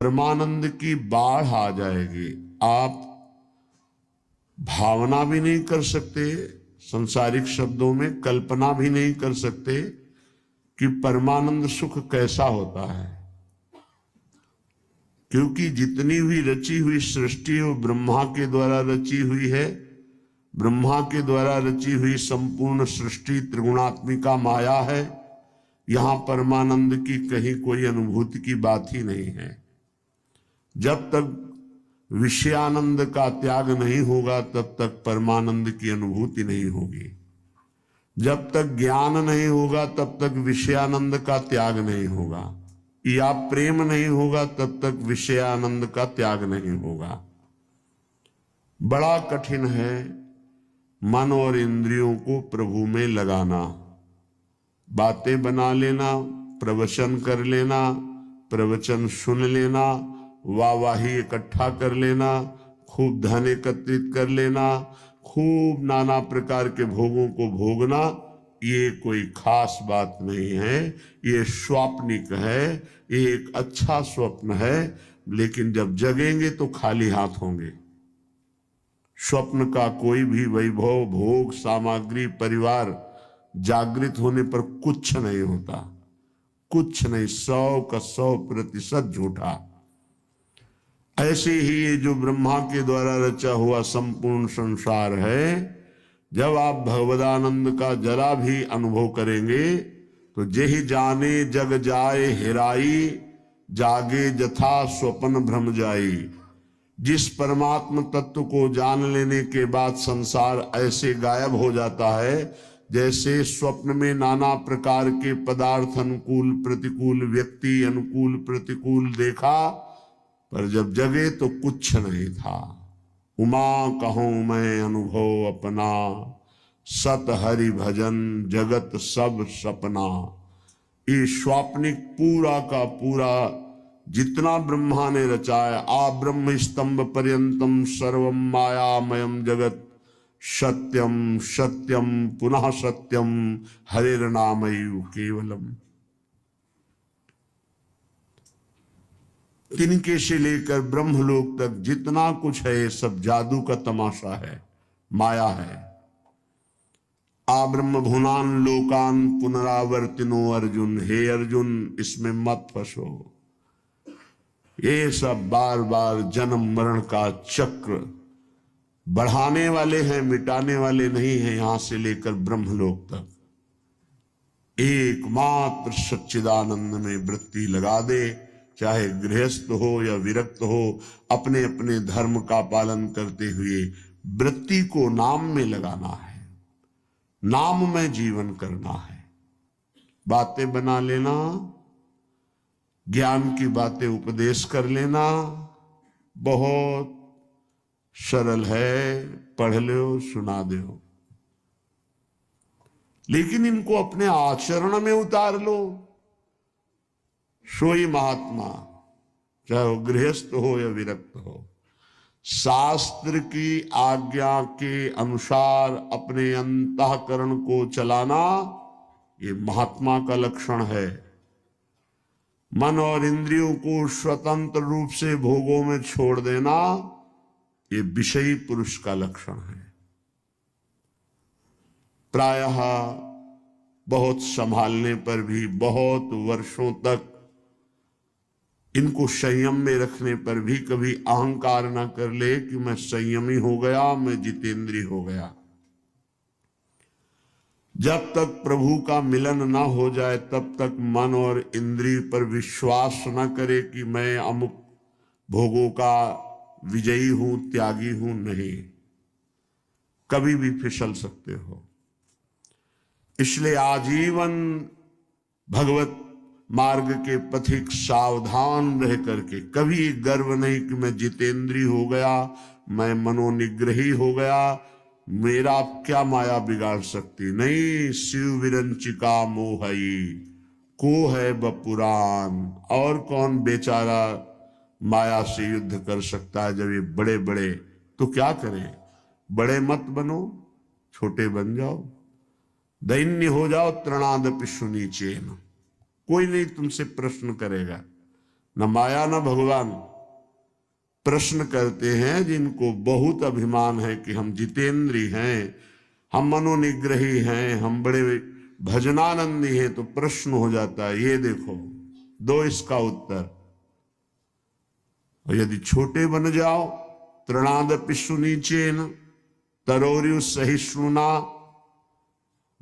परमानंद की बाढ़ आ जाएगी। आप भावना भी नहीं कर सकते, संसारिक शब्दों में कल्पना भी नहीं कर सकते कि परमानंद सुख कैसा होता है, क्योंकि जितनी भी रची हुई सृष्टि वो ब्रह्मा के द्वारा रची हुई है। ब्रह्मा के द्वारा रची हुई संपूर्ण सृष्टि त्रिगुणात्मिका माया है। यहां परमानंद की कहीं कोई अनुभूति की बात ही नहीं है। जब तक विषयानंद का त्याग नहीं होगा तब तक परमानंद की अनुभूति नहीं होगी। जब तक ज्ञान नहीं होगा तब तक विषयानंद का त्याग नहीं होगा, या प्रेम नहीं होगा तब तक विषयानंद का त्याग नहीं होगा। बड़ा कठिन है मन और इंद्रियों को प्रभु में लगाना। बातें बना लेना, प्रवचन कर लेना, प्रवचन सुन लेना, वाहवाही इकट्ठा कर लेना, खूब धन एकत्रित कर लेना, खूब नाना प्रकार के भोगों को भोगना, ये कोई खास बात नहीं है। ये स्वाप्निक है, ये एक अच्छा स्वप्न है, लेकिन जब जगेंगे तो खाली हाथ होंगे। स्वप्न का कोई भी वैभव, भोग, सामग्री, परिवार जागृत होने पर कुछ नहीं होता, कुछ नहीं, 100 का 100% झूठा। ऐसे ही ये जो ब्रह्मा के द्वारा रचा हुआ संपूर्ण संसार है, जब आप भगवदानंद का जरा भी अनुभव करेंगे तो जेहि जाने जग जाए हेराई, जागे जथा स्वप्न भ्रम जाई। जिस परमात्म तत्व को जान लेने के बाद संसार ऐसे गायब हो जाता है जैसे स्वप्न में नाना प्रकार के पदार्थ, अनुकूल प्रतिकूल, व्यक्ति अनुकूल प्रतिकूल देखा, पर जब जगे तो कुछ नहीं था। उमा कहूं मैं अनुभव अपना, सत हरि भजन जगत सब सपना। ये स्वाप्निक पूरा का पूरा जितना ब्रह्मा ने रचाया, आ ब्रह्म स्तंभ पर्यंतम सर्वम मायामयम जगत, सत्यम सत्यम पुनः सत्यम हरिर्नामैव केवलम। तिनके से लेकर ब्रह्मलोक तक जितना कुछ है सब जादू का तमाशा है, माया है। आ ब्रह्म भुनान लोकान पुनरावर्तिनो अर्जुन, हे अर्जुन इसमें मत फंसो। ये सब बार बार जन्म मरण का चक्र बढ़ाने वाले हैं, मिटाने वाले नहीं हैं। यहां से लेकर ब्रह्मलोक तक एकमात्र सच्चिदानंद में वृत्ति लगा दे, चाहे गृहस्थ हो या विरक्त हो, अपने अपने धर्म का पालन करते हुए वृत्ति को नाम में लगाना है, नाम में जीवन करना है। बातें बना लेना, ज्ञान की बातें उपदेश कर लेना बहुत सरल है, पढ़ लो सुना दो, लेकिन इनको अपने आचरण में उतार लो। सोई महात्मा, चाहे वो गृहस्थ हो या विरक्त हो, शास्त्र की आज्ञा के अनुसार अपने अंतःकरण को चलाना ये महात्मा का लक्षण है। मन और इंद्रियों को स्वतंत्र रूप से भोगों में छोड़ देना ये विषयी पुरुष का लक्षण है। प्रायः बहुत संभालने पर भी, बहुत वर्षों तक इनको संयम में रखने पर भी कभी अहंकार न कर ले कि मैं संयमी हो गया, मैं जितेंद्रिय हो गया। जब तक प्रभु का मिलन ना हो जाए तब तक मन और इंद्रिय पर विश्वास न करे कि मैं अमुक भोगों का विजयी हूं, त्यागी हूं। नहीं, कभी भी फिसल सकते हो। इसलिए आजीवन भगवत मार्ग के पथिक सावधान रह करके कभी गर्व नहीं कि मैं जितेंद्रिय हो गया, मैं मनोनिग्रही हो गया, मेरा क्या माया बिगाड़ सकती। नहीं, शिव विरंचिका मोहई को है बपुरान। और कौन बेचारा माया से युद्ध कर सकता है जब ये बड़े बड़े। तो क्या करें, बड़े मत बनो, छोटे बन जाओ, दैन्य हो जाओ, तृणादपि सुनीचेन। कोई नहीं तुमसे प्रश्न करेगा, न माया न भगवान। प्रश्न करते हैं जिनको बहुत अभिमान है कि हम जितेंद्री हैं, हम मनोनिग्रही हैं, हम बड़े भजनानंदी हैं, तो प्रश्न हो जाता है, ये देखो दो इसका उत्तर। और यदि छोटे बन जाओ, तृणादपि सुनीचेन तरोर्यु सहिष्णुना,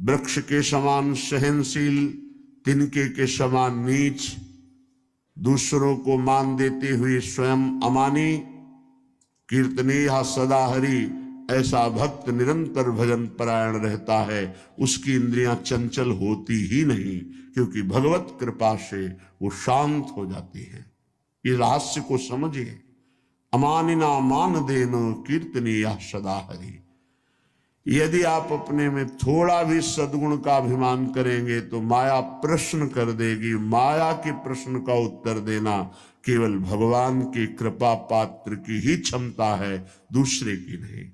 वृक्ष के समान सहनशील, तिनके के समान नीच, दूसरों को मान देते हुए स्वयं अमानी, कीर्तनीय सदा हरि, ऐसा भक्त निरंतर भजन परायण रहता है, उसकी इंद्रियां चंचल होती ही नहीं, क्योंकि भगवत कृपा से वो शांत हो जाती हैं। इस रहस्य को समझिए। अमानिना मान देनो कीर्तनीय सदा हरि। यदि आप अपने में थोड़ा भी सद्गुण का अभिमान करेंगे तो माया प्रश्न कर देगी। माया के प्रश्न का उत्तर देना केवल भगवान की कृपा पात्र की ही क्षमता है, दूसरे की नहीं।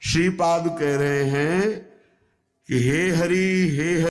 श्रीपाद कह रहे हैं कि हे हरि हे हरि